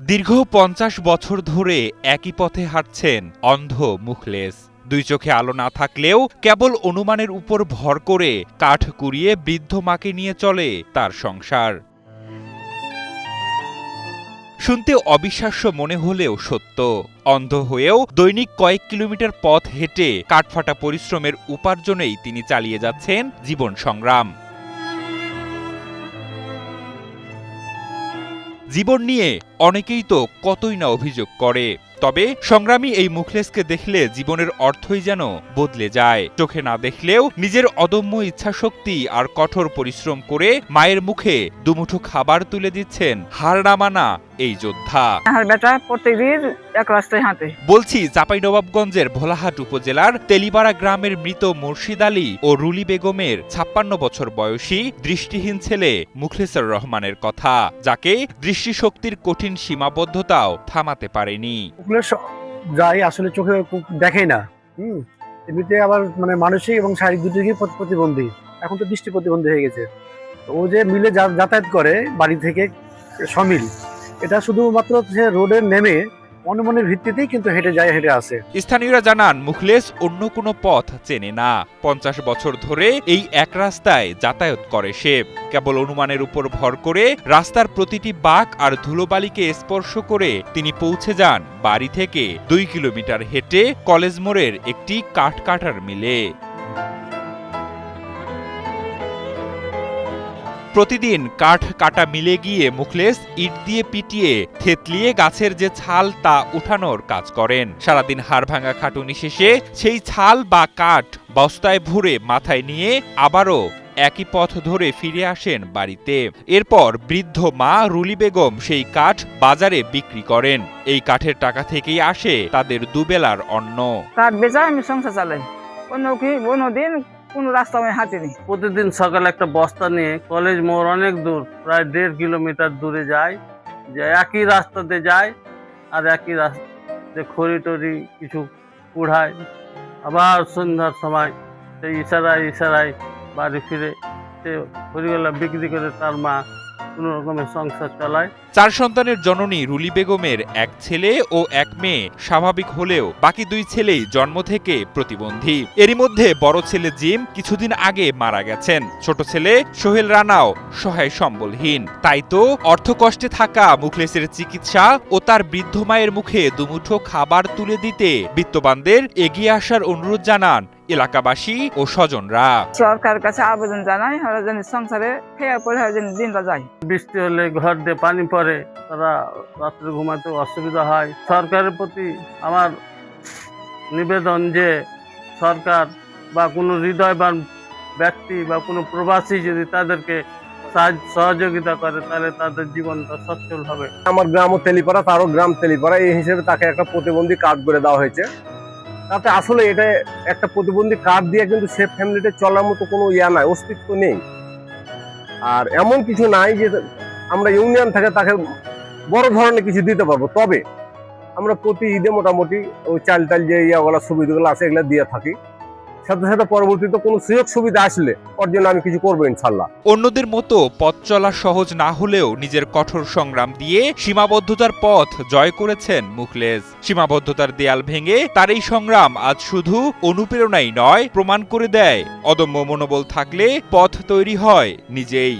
দীর্ঘ ৫০ বছর ধরে একই পথে হাঁটছেন অন্ধ মুখলেস। দুই চোখে আলো না থাকলেও কেবল অনুমানের উপর ভর করে কাঠ কুড়িয়ে বৃদ্ধ মাকে নিয়ে চলে তার সংসার। শুনতে অবিশ্বাস্য মনে হলেও সত্য, অন্ধ হয়েও দৈনিক কয়েক কিলোমিটার পথ হেঁটে কাঠফাটা পরিশ্রমের উপার্জনেই তিনি চালিয়ে যাচ্ছেন জীবন সংগ্রাম। জীবন নিয়ে অনেকেই তো কতই না অভিযোগ করে, তবে সংগ্রামী এই মুখলেসকে দেখলে জীবনের অর্থই যেন বদলে যায়। চোখে না দেখলেও নিজের অদম্য ইচ্ছাশক্তি আর কঠোর পরিশ্রম করে মায়ের মুখে দুমুঠো খাবার তুলে দিচ্ছেন হার না মানা এই যোদ্ধা। আমার বেটা প্রত্যেকদিন এক রাস্তায় হাঁটে। বলছি চাঁপাইনবাবগঞ্জের ভোলাহাট উপজেলার তেলিপাড়া গ্রামের মৃত মুর্শিদ আলী ও রুলি বেগমের ৫৬ বছর বয়সী দৃষ্টিহীন ছেলে মুখলেসুর রহমানের কথা, যাকে দৃষ্টিশক্তির কঠিন সীমাবদ্ধতাও থামাতে পারেনি। যাই আসলে চোখে দেখেই না, এমনিতে আবার মানে মানসিক এবং শারীরিক দুটোই প্রতিবন্ধী। এখন তো দৃষ্টি প্রতিবন্ধী হয়ে গেছে। ও যে মিলে যাতায়াত করে বাড়ি থেকে সমিল, এটা শুধুমাত্র সে রোডে নেমে অনুমানের ভিত্তিতেই কিন্তু হেঁটে আসে। স্থানীয়রা জানান মুখলেস অন্য কোনো পথ চেনে না। ৫০ বছর ধরে এই এক রাস্তায় যাতায়াত করে সে। কেবল অনুমানের উপর ভর করে রাস্তার প্রতিটি বাঁক আর ধুলোবালিকে স্পর্শ করে তিনি পৌঁছে যান বাড়ি থেকে ২ কিলোমিটার হেঁটে কলেজ মোড়ের একটি কাঠ কাটার মিলে। প্রতিদিন কাঠ কাটা মিলে গিয়ে মুখলেস ইট দিয়ে পিটিয়ে থেতলিয়ে গাছের যে ছাল তা উঠানোর কাজ করেন। সারাদিন হাড় ভাঙা খাটুনি শেষে সেই ছাল বা কাঠ বস্তায় ভরে মাথায় নিয়ে আবারও একই পথ ধরে ফিরে আসেন বাড়িতে। এরপর বৃদ্ধ মা রুলি বেগম সেই কাঠ বাজারে বিক্রি করেন। এই কাঠের টাকা থেকেই আসে তাদের দুবেলার অন্ন। কাঠ বেচা আমি সংসার চালাই। কোনোদিন কোন রাস্তা আমি হাঁটিনি। প্রতিদিন সকালে একটা বস্তা নিয়ে কলেজ মোড় অনেক দূর, প্রায় ১.৫ কিলোমিটার দূরে যায়, যে একই রাস্তাতে যায় আর একই রাস্তাতে খড়ি টড়ি কিছু কুড়ায়, আবার সন্ধ্যার সময় সেই ইশারায় বাড়ি ফিরে সে খড়িগুলা বিক্রি করে তার মা কোনো রকমের সংসার চালায়। ৪ সন্তানের জননী রুলি বেগমের এক ছেলে ও এক মেয়ে স্বাভাবিক হলেও বাকি ২ ছেলেই জন্ম থেকে প্রতিবন্ধী। এরই মধ্যে বড় ছেলে জিম কিছুদিন আগে মারা গেছেন। ছোট ছেলে সোহেল রানাও সহায় সম্বলহীন। তাই তো অর্থকষ্টে থাকা মুখলেসের চিকিৎসা ও তার বৃদ্ধ মায়ের মুখে দুমুঠো খাবার তুলে দিতে বিত্তবানদের এগিয়ে আসার অনুরোধ জানান এলাকাবাসী ও স্বজনরা। সরকার কাছে আবেদন জানাই, ওরা যেন সংসারে খেয়ে পড়ে যেন দিনটা যায়। বৃষ্টি হলে ঘর দিয়ে পানি পড়ে, তারা রাত্রে ঘুমাতে অসুবিধা হয়। সরকারের প্রতি আমার নিবেদন যে সরকার বা কোনো হৃদয়বান ব্যক্তি বা কোনো প্রবাসী যদি তাদেরকে সহযোগিতা করে তাহলে তাদের জীবনটা সচ্ছল হবে। আমার গ্রামও তেলিপাড়া, তারও গ্রাম তেলিপাড়া, এই হিসেবে তাকে একটা প্রতিবন্ধী কার্ড করে দেওয়া হয়েছে। তাতে আসলে এটা একটা প্রতিবন্ধী কার্ড দিয়ে কিন্তু সে ফ্যামিলিতে চলার মতো কোনো নাই, অস্তিত্ব নেই। আর এমন কিছু নাই যে আমরা ইউনিয়ন থেকে তাকে বড় ধরনের কিছু দিতে পারবো, তবে আমরা প্রতি ঈদে মোটামুটি ওই চাল যে ইয়াগুলো সুবিধাগুলো আছে এগুলো দিয়ে থাকি। সাথে সাথে পরবর্তীতে কোনো সুযোগ সুবিধা আসলে ওর জন্য আমি কিছু করবো ইনশাল্লাহ। অন্যদের মতো পথ চলা সহজ না হলেও নিজের কঠোর সংগ্রাম দিয়ে সীমাবদ্ধতার পথ জয় করেছেন মুখলেস। সীমাবদ্ধতার দেয়াল ভেঙে তার এই সংগ্রাম আজ শুধু অনুপ্রেরণাই নয়, প্রমাণ করে দেয় অদম্য মনোবল থাকলে পথ তৈরি হয় নিজেই।